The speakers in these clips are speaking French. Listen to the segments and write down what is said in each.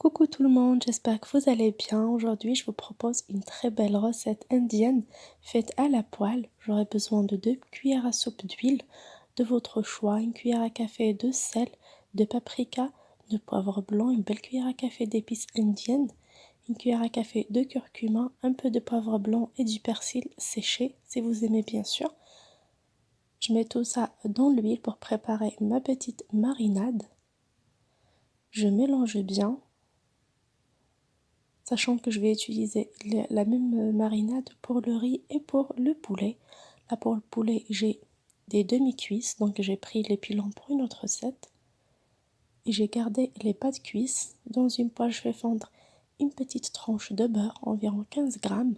Coucou tout le monde, j'espère que vous allez bien. Aujourd'hui, je vous propose une très belle recette indienne faite à la poêle. J'aurai besoin de 2 cuillères à soupe d'huile, de votre choix, une cuillère à café de sel, de paprika, de poivre blanc, une belle cuillère à café d'épices indiennes, une cuillère à café de curcuma, un peu de poivre blanc et du persil séché, si vous aimez bien sûr. Je mets tout ça dans l'huile pour préparer ma petite marinade. Je mélange bien, sachant que je vais utiliser la même marinade pour le riz et pour le poulet. Là pour le poulet, j'ai des demi-cuisses, donc j'ai pris les pilons pour une autre recette. Et j'ai gardé les pâtes cuisses. Dans une poêle, je fais fondre une petite tranche de beurre, environ 15 grammes,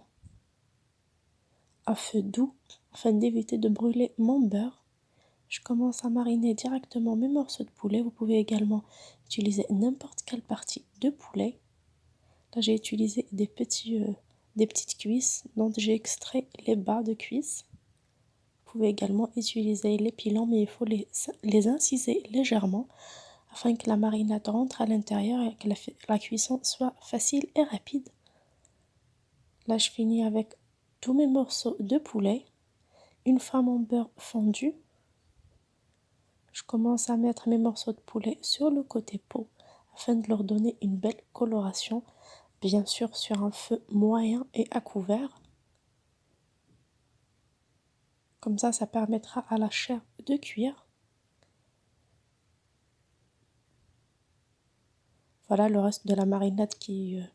à feu doux, afin d'éviter de brûler mon beurre. Je commence à mariner directement mes morceaux de poulet. Vous pouvez également utiliser n'importe quelle partie de poulet. Là, j'ai utilisé des petites cuisses dont j'ai extrait les bas de cuisse. Vous pouvez également utiliser les pilons, mais il faut les inciser légèrement afin que la marinade rentre à l'intérieur et que la cuisson soit facile et rapide. Là, je finis avec tous mes morceaux de poulet. Une fois mon beurre fondu, je commence à mettre mes morceaux de poulet sur le côté peau afin de leur donner une belle coloration. Bien sûr sur un feu moyen et à couvert. Comme ça permettra à la chair de cuire. Voilà le reste de la marinade qui est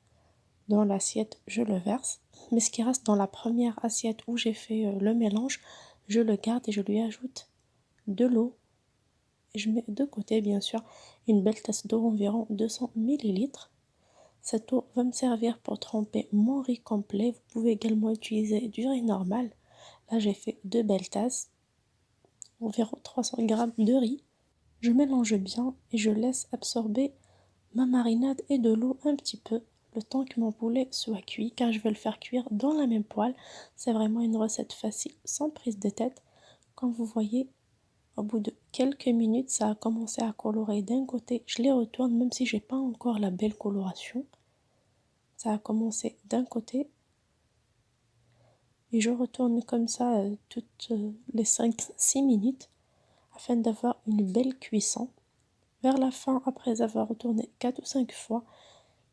dans l'assiette, je le verse. Mais ce qui reste dans la première assiette où j'ai fait le mélange, je le garde et je lui ajoute de l'eau. Et je mets de côté bien sûr une belle tasse d'eau, environ 200 ml. Cette eau va me servir pour tremper mon riz complet. Vous pouvez également utiliser du riz normal. Là, j'ai fait 2 belles tasses, environ 300 g de riz. Je mélange bien et je laisse absorber ma marinade et de l'eau un petit peu, le temps que mon poulet soit cuit, car je vais le faire cuire dans la même poêle. C'est vraiment une recette facile, sans prise de tête. Comme vous voyez, au bout de quelques minutes, ça a commencé à colorer d'un côté. Je les retourne, même si j'ai pas encore la belle coloration. Ça a commencé d'un côté et je retourne comme ça toutes les 5-6 minutes afin d'avoir une belle cuisson. Vers la fin, après avoir retourné 4 ou 5 fois,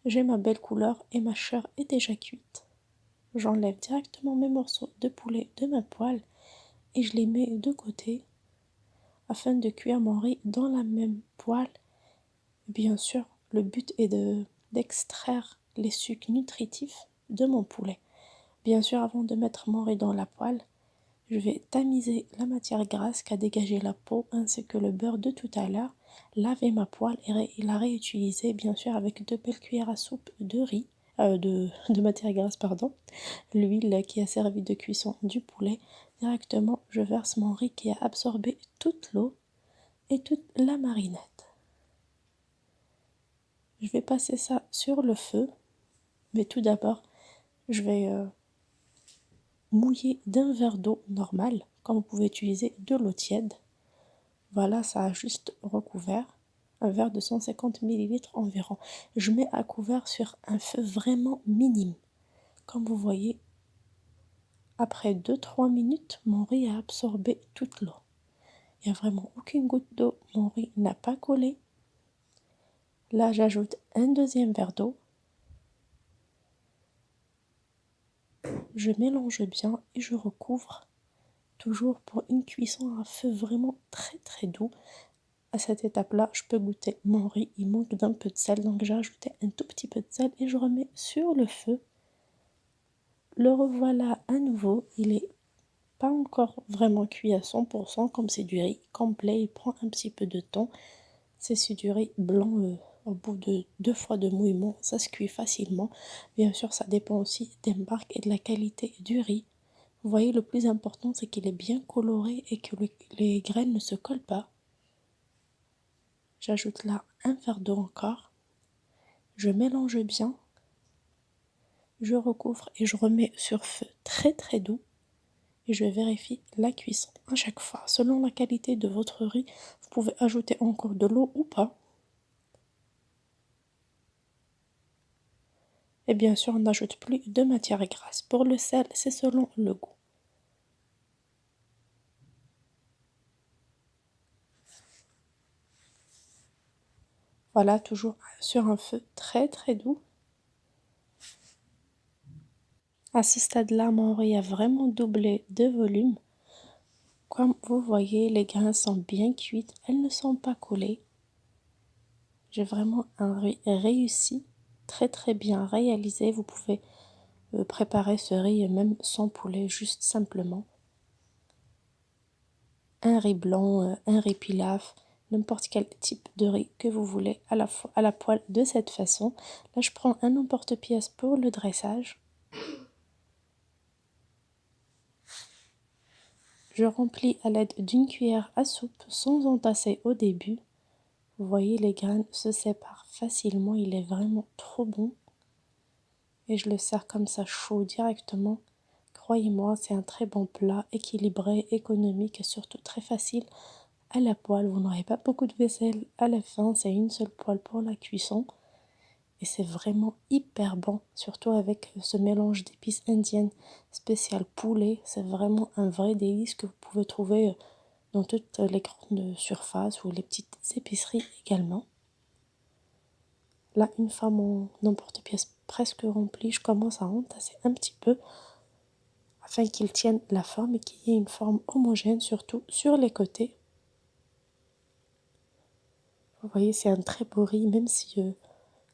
j'ai ma belle couleur et ma chair est déjà cuite. J'enlève directement mes morceaux de poulet de ma poêle et je les mets de côté afin de cuire mon riz dans la même poêle. Bien sûr, le but est d'extraire les sucs nutritifs de mon poulet. Bien sûr, avant de mettre mon riz dans la poêle, je vais tamiser la matière grasse qu'a dégagé la peau ainsi que le beurre de tout à l'heure, laver ma poêle et la réutiliser bien sûr avec 2 belles cuillères à soupe de riz, de matière grasse pardon, l'huile qui a servi de cuisson du poulet. Directement, je verse mon riz qui a absorbé toute l'eau et toute la marinade. Je vais passer ça sur le feu, mais tout d'abord, je vais mouiller d'un verre d'eau normal, comme vous pouvez utiliser de l'eau tiède. Voilà, ça a juste recouvert. Un verre de 150 ml environ. Je mets à couvert sur un feu vraiment minime. Comme vous voyez, après 2-3 minutes, mon riz a absorbé toute l'eau. Il n'y a vraiment aucune goutte d'eau. Mon riz n'a pas collé. Là, j'ajoute un deuxième verre d'eau. Je mélange bien et je recouvre. Toujours pour une cuisson à feu vraiment très doux. À cette étape-là, je peux goûter mon riz. Il manque d'un peu de sel, donc j'ai ajouté un tout petit peu de sel et je remets sur le feu. Le revoilà à nouveau. Il est pas encore vraiment cuit à 100%, comme c'est du riz complet. Il prend un petit peu de temps. C'est du riz blanc. Au bout de 2 fois de mouillement, ça se cuit facilement. Bien sûr, ça dépend aussi des marques et de la qualité du riz. Vous voyez, le plus important, c'est qu'il est bien coloré et que les graines ne se collent pas. J'ajoute là un verre d'eau encore. Je mélange bien. Je recouvre et je remets sur feu très doux. Et je vérifie la cuisson à chaque fois. Selon la qualité de votre riz, vous pouvez ajouter encore de l'eau ou pas. Et bien sûr, on n'ajoute plus de matière grasse. Pour le sel, c'est selon le goût. Voilà, toujours sur un feu très très doux. À ce stade-là, mon riz a vraiment doublé de volume. Comme vous voyez, les grains sont bien cuits, elles ne sont pas collées. J'ai vraiment un riz réussi, très très bien réalisé. Vous pouvez préparer ce riz même sans poulet, juste simplement. Un riz blanc, un riz pilaf, n'importe quel type de riz que vous voulez à la poêle de cette façon. Là, je prends un emporte-pièce pour le dressage. Je remplis à l'aide d'une cuillère à soupe sans entasser au début. Vous voyez, les graines se séparent facilement, il est vraiment trop bon. Et je le sers comme ça chaud directement. Croyez-moi, c'est un très bon plat, équilibré, économique et surtout très facile à la poêle. Vous n'aurez pas beaucoup de vaisselle à la fin, c'est une seule poêle pour la cuisson. Et c'est vraiment hyper bon, surtout avec ce mélange d'épices indiennes spécial poulet. C'est vraiment un vrai délice que vous pouvez trouver dans toutes les grandes surfaces ou les petites épiceries également. Là, une fois mon emporte-pièce presque rempli, je commence à entasser un petit peu afin qu'il tienne la forme et qu'il y ait une forme homogène, surtout sur les côtés. Vous voyez, c'est un très beau riz, même si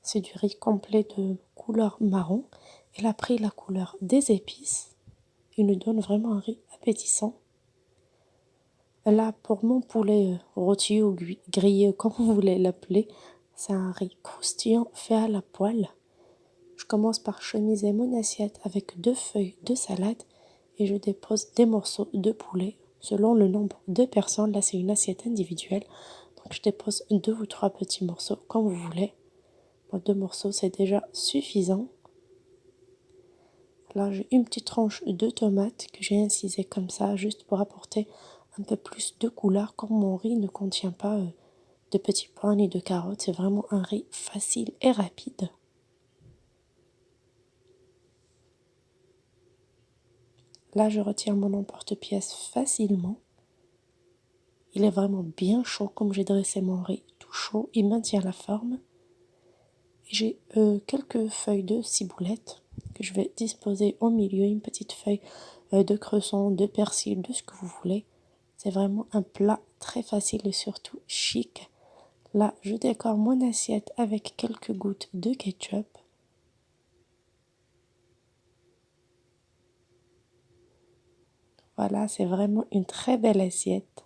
c'est du riz complet de couleur marron. Il a pris la couleur des épices. Il nous donne vraiment un riz appétissant. Là, pour mon poulet rôti ou grillé, comme vous voulez l'appeler, c'est un riz croustillant fait à la poêle. Je commence par chemiser mon assiette avec 2 feuilles de salade et je dépose des morceaux de poulet selon le nombre de personnes. Là, c'est une assiette individuelle. Donc, je dépose 2 ou 3 petits morceaux comme vous voulez. Bon, 2 morceaux, c'est déjà suffisant. Là, j'ai une petite tranche de tomate que j'ai incisée comme ça, juste pour apporter un peu plus de couleur. Comme mon riz ne contient pas de petits pois ni de carottes, c'est vraiment un riz facile et rapide. Là, je retire mon emporte-pièce facilement. Il est vraiment bien chaud, comme j'ai dressé mon riz tout chaud, il maintient la forme. J'ai quelques feuilles de ciboulette que je vais disposer au milieu, une petite feuille de cresson, de persil, de ce que vous voulez. C'est vraiment un plat très facile et surtout chic. Là, je décore mon assiette avec quelques gouttes de ketchup. Voilà, c'est vraiment une très belle assiette.